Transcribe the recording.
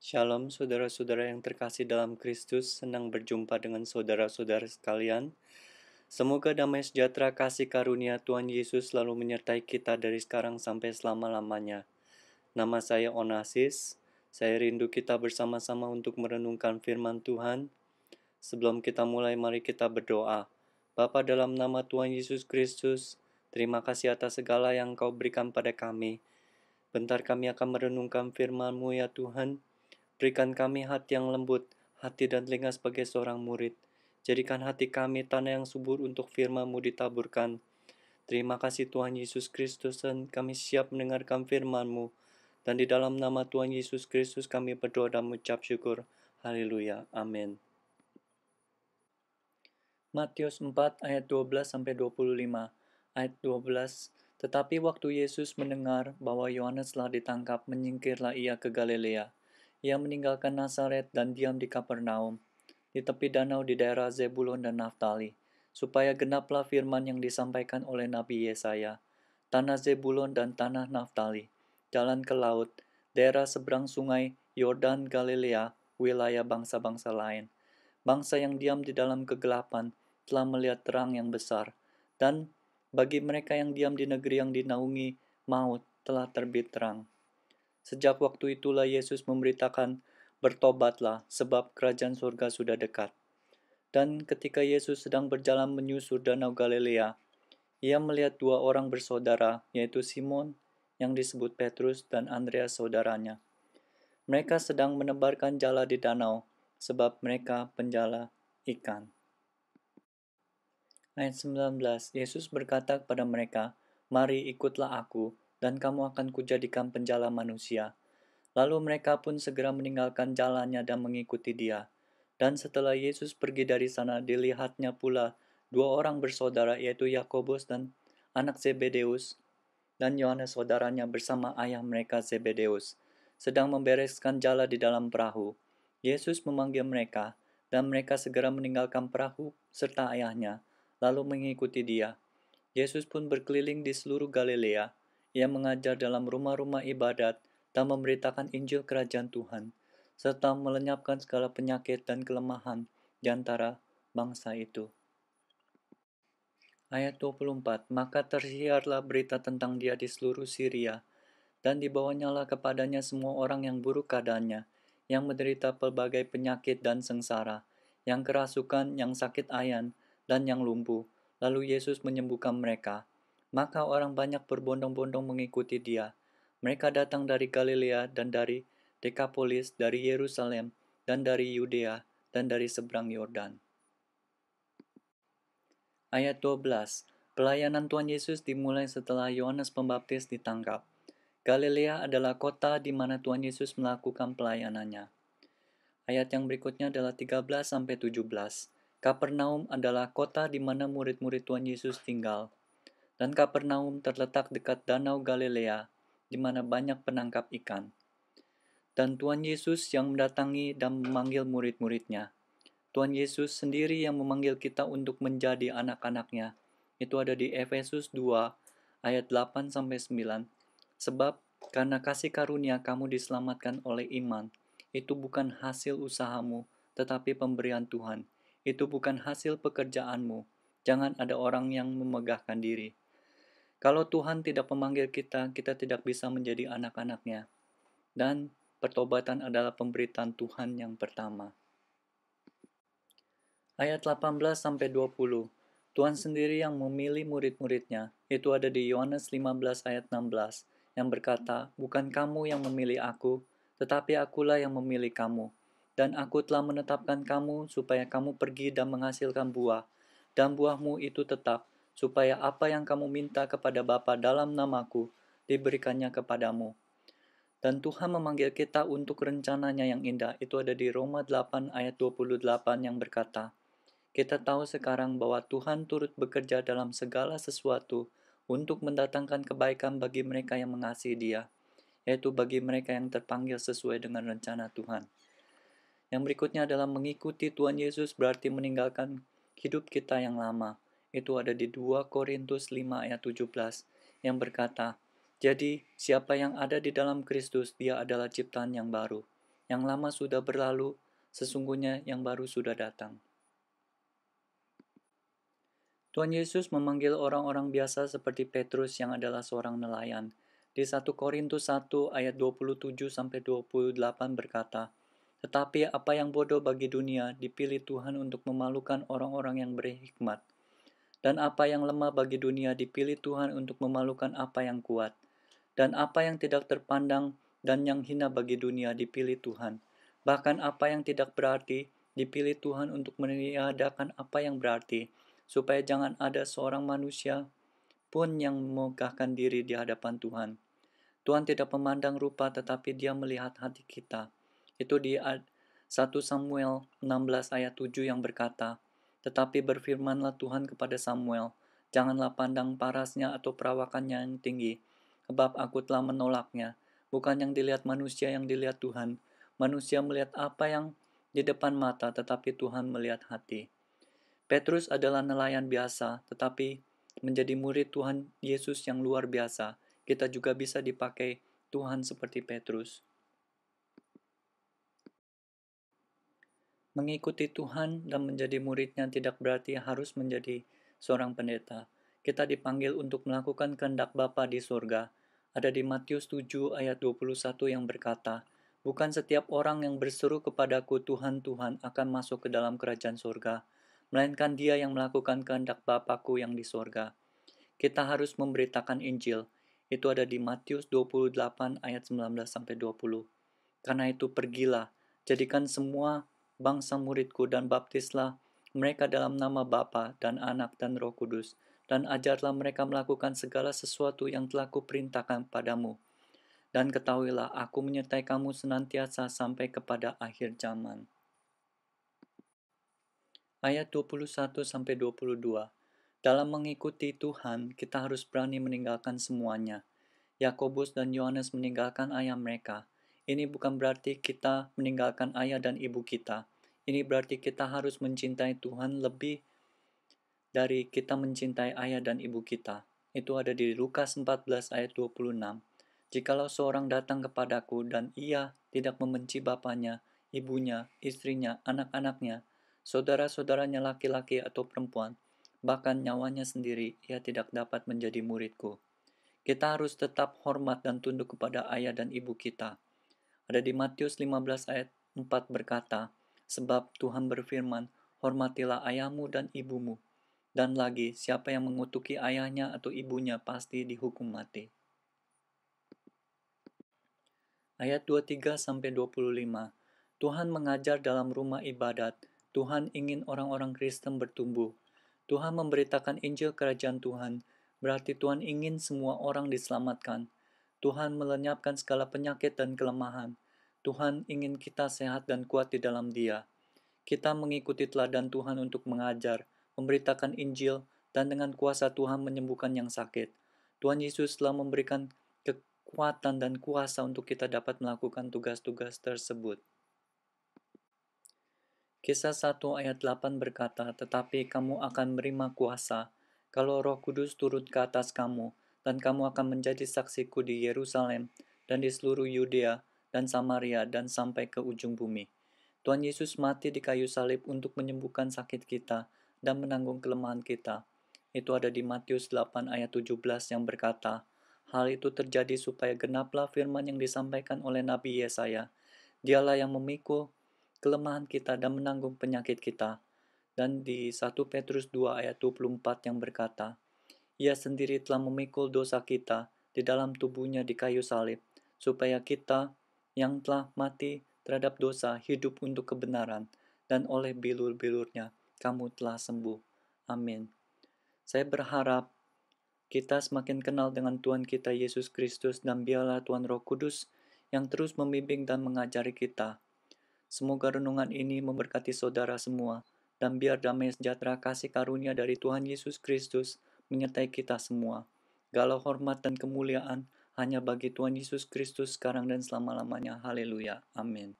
Shalom saudara-saudara yang terkasih dalam Kristus, senang berjumpa dengan saudara-saudara sekalian. Semoga damai sejahtera kasih karunia Tuhan Yesus selalu menyertai kita dari sekarang sampai selama-lamanya. Nama saya Onasis, saya rindu kita bersama-sama untuk merenungkan firman Tuhan. Sebelum kita mulai, mari kita berdoa. Bapa, dalam nama Tuhan Yesus Kristus, terima kasih atas segala yang Kau berikan pada kami. Bentar kami akan merenungkan firman-Mu ya Tuhan. Berikan kami hati yang lembut, hati dan telinga sebagai seorang murid. Jadikan hati kami tanah yang subur untuk firman-Mu ditaburkan. Terima kasih Tuhan Yesus Kristus, dan kami siap mendengarkan firman-Mu. Dan di dalam nama Tuhan Yesus Kristus kami berdoa dan mengucap syukur. Haleluya. Amin. Matius 4 ayat 12-25. Ayat 12. Tetapi waktu Yesus mendengar bahwa Yohanes telah ditangkap, menyingkirlah ia ke Galilea. Ia meninggalkan Nazaret dan diam di Kapernaum, di tepi danau di daerah Zebulun dan Naftali, supaya genaplah firman yang disampaikan oleh Nabi Yesaya. Tanah Zebulun dan tanah Naftali, jalan ke laut, daerah seberang sungai Yordan Galilea, wilayah bangsa-bangsa lain. Bangsa yang diam di dalam kegelapan telah melihat terang yang besar, dan bagi mereka yang diam di negeri yang dinaungi maut telah terbit terang. Sejak waktu itulah Yesus memberitakan, bertobatlah sebab kerajaan surga sudah dekat. Dan ketika Yesus sedang berjalan menyusur danau Galilea, ia melihat dua orang bersaudara, yaitu Simon yang disebut Petrus dan Andreas saudaranya. Mereka sedang menebarkan jala di danau, sebab mereka penjala ikan. Ayat 19, Yesus berkata kepada mereka, "Mari ikutlah aku, dan kamu akan kujadikan penjala manusia." Lalu mereka pun segera meninggalkan jalannya dan mengikuti dia. Dan setelah Yesus pergi dari sana, dilihatnya pula dua orang bersaudara, yaitu Yakobus dan anak Zebedeus, dan Yohanes saudaranya bersama ayah mereka Zebedeus, sedang membereskan jala di dalam perahu. Yesus memanggil mereka, dan mereka segera meninggalkan perahu serta ayahnya, lalu mengikuti dia. Yesus pun berkeliling di seluruh Galilea. Ia mengajar dalam rumah-rumah ibadat dan memberitakan Injil Kerajaan Tuhan, serta melenyapkan segala penyakit dan kelemahan di antara bangsa itu. Ayat 24, maka tersiarlah berita tentang dia di seluruh Syria, dan dibawanyalah kepadanya semua orang yang buruk keadaannya, yang menderita pelbagai penyakit dan sengsara, yang kerasukan, yang sakit ayan, dan yang lumpuh. Lalu Yesus menyembuhkan mereka. Maka orang banyak berbondong-bondong mengikuti dia. Mereka datang dari Galilea dan dari Dekapolis, dari Yerusalem, dan dari Yudea, dan dari seberang Yordan. Ayat 12. Pelayanan Tuhan Yesus dimulai setelah Yohanes Pembaptis ditangkap. Galilea adalah kota di mana Tuhan Yesus melakukan pelayanannya. Ayat yang berikutnya adalah 13-17. Kapernaum adalah kota di mana murid-murid Tuhan Yesus tinggal. Dan Kapernaum terletak dekat Danau Galilea, di mana banyak penangkap ikan. Dan Tuhan Yesus yang mendatangi dan memanggil murid-muridnya. Tuhan Yesus sendiri yang memanggil kita untuk menjadi anak-anaknya. Itu ada di Efesus 2 ayat 8-9. Sebab karena kasih karunia kamu diselamatkan oleh iman. Itu bukan hasil usahamu, tetapi pemberian Tuhan. Itu bukan hasil pekerjaanmu. Jangan ada orang yang memegahkan diri. Kalau Tuhan tidak memanggil kita, kita tidak bisa menjadi anak-anaknya. Dan pertobatan adalah pemberitaan Tuhan yang pertama. Ayat 18-20. Tuhan sendiri yang memilih murid-muridnya. Itu ada di Yohanes 15 ayat 16 yang berkata, "Bukan kamu yang memilih aku, tetapi akulah yang memilih kamu. Dan aku telah menetapkan kamu supaya kamu pergi dan menghasilkan buah, dan buahmu itu tetap, supaya apa yang kamu minta kepada Bapa dalam namaku diberikannya kepadamu." Dan Tuhan memanggil kita untuk rencananya yang indah. Itu ada di Roma 8 ayat 28 yang berkata, "Kita tahu sekarang bahwa Tuhan turut bekerja dalam segala sesuatu untuk mendatangkan kebaikan bagi mereka yang mengasihi Dia, yaitu bagi mereka yang terpanggil sesuai dengan rencana Tuhan." Yang berikutnya adalah mengikuti Tuhan Yesus berarti meninggalkan hidup kita yang lama. Itu ada di 2 Korintus 5 ayat 17 yang berkata, "Jadi siapa yang ada di dalam Kristus, dia adalah ciptaan yang baru. Yang lama sudah berlalu, sesungguhnya yang baru sudah datang. Tuhan Yesus memanggil orang-orang biasa seperti Petrus yang adalah seorang nelayan. Di 1 Korintus 1 ayat 27-28 berkata, "Tetapi apa yang bodoh bagi dunia dipilih Tuhan untuk memalukan orang-orang yang berhikmat. Dan apa yang lemah bagi dunia dipilih Tuhan untuk memalukan apa yang kuat. Dan apa yang tidak terpandang dan yang hina bagi dunia dipilih Tuhan. Bahkan apa yang tidak berarti dipilih Tuhan untuk meniadakan apa yang berarti, supaya jangan ada seorang manusia pun yang memegahkan diri di hadapan Tuhan. Tuhan tidak memandang rupa, tetapi Dia melihat hati kita." Itu di 1 Samuel 16 ayat 7 yang berkata, "Tetapi berfirmanlah Tuhan kepada Samuel, janganlah pandang parasnya atau perawakannya yang tinggi, sebab aku telah menolaknya. Bukan yang dilihat manusia yang dilihat Tuhan. Manusia melihat apa yang di depan mata, tetapi Tuhan melihat hati." Petrus adalah nelayan biasa, tetapi menjadi murid Tuhan Yesus yang luar biasa. Kita juga bisa dipakai Tuhan seperti Petrus. Mengikuti Tuhan dan menjadi muridnya tidak berarti harus menjadi seorang pendeta. Kita dipanggil untuk melakukan kehendak Bapa di surga. Ada di Matius 7 ayat 21 yang berkata, "Bukan setiap orang yang berseru kepadaku Tuhan, Tuhan akan masuk ke dalam kerajaan surga, melainkan dia yang melakukan kehendak Bapa-Ku yang di surga." Kita harus memberitakan Injil. Itu ada di Matius 28 ayat 19-20. "Karena itu pergilah, jadikan semua bangsa muridku dan baptislah mereka dalam nama Bapa dan Anak dan Roh Kudus, dan ajarlah mereka melakukan segala sesuatu yang telah kuperintahkan padamu. Dan ketahuilah, aku menyertai kamu senantiasa sampai kepada akhir zaman." Ayat 21-22. Dalam mengikuti Tuhan, kita harus berani meninggalkan semuanya. Yakobus dan Yohanes meninggalkan ayah mereka. Ini bukan berarti kita meninggalkan ayah dan ibu kita. Ini berarti kita harus mencintai Tuhan lebih dari kita mencintai ayah dan ibu kita. Itu ada di Lukas 14 ayat 26. "Jikalau seorang datang kepadaku dan ia tidak membenci bapaknya, ibunya, istrinya, anak-anaknya, saudara-saudaranya laki-laki atau perempuan, bahkan nyawanya sendiri, ia tidak dapat menjadi muridku." Kita harus tetap hormat dan tunduk kepada ayah dan ibu kita. Ada di Matius 15 ayat 4 berkata, "Sebab Tuhan berfirman, hormatilah ayahmu dan ibumu." Dan lagi, siapa yang mengutuki ayahnya atau ibunya pasti dihukum mati. Ayat 23-25. Tuhan mengajar dalam rumah ibadat. Tuhan ingin orang-orang Kristen bertumbuh. Tuhan memberitakan Injil Kerajaan Tuhan, berarti Tuhan ingin semua orang diselamatkan. Tuhan melenyapkan segala penyakit dan kelemahan. Tuhan ingin kita sehat dan kuat di dalam Dia. Kita mengikuti teladan Tuhan untuk mengajar, memberitakan Injil, dan dengan kuasa Tuhan menyembuhkan yang sakit. Tuhan Yesus telah memberikan kekuatan dan kuasa untuk kita dapat melakukan tugas-tugas tersebut. Kisah 1 ayat 8 berkata, "Tetapi kamu akan menerima kuasa, kalau Roh Kudus turun ke atas kamu, dan kamu akan menjadi saksiku di Yerusalem, dan di seluruh Yudea, dan Samaria, dan sampai ke ujung bumi." Tuhan Yesus mati di kayu salib untuk menyembuhkan sakit kita, dan menanggung kelemahan kita. Itu ada di Matius 8 ayat 17 yang berkata, "Hal itu terjadi supaya genaplah firman yang disampaikan oleh Nabi Yesaya. Dialah yang memikul kelemahan kita dan menanggung penyakit kita." Dan di 1 Petrus 2 ayat 24 yang berkata, "Ia sendiri telah memikul dosa kita di dalam tubuhnya di kayu salib, supaya kita yang telah mati terhadap dosa hidup untuk kebenaran, dan oleh bilur-bilurnya kamu telah sembuh." Amin. Saya berharap kita semakin kenal dengan Tuhan kita Yesus Kristus, dan biarlah Tuhan Roh Kudus yang terus membimbing dan mengajari kita. Semoga renungan ini memberkati saudara semua, dan biar damai sejahtera kasih karunia dari Tuhan Yesus Kristus menyertai kita semua. Segala hormat dan kemuliaan hanya bagi Tuhan Yesus Kristus sekarang dan selama-lamanya. Haleluya. Amin.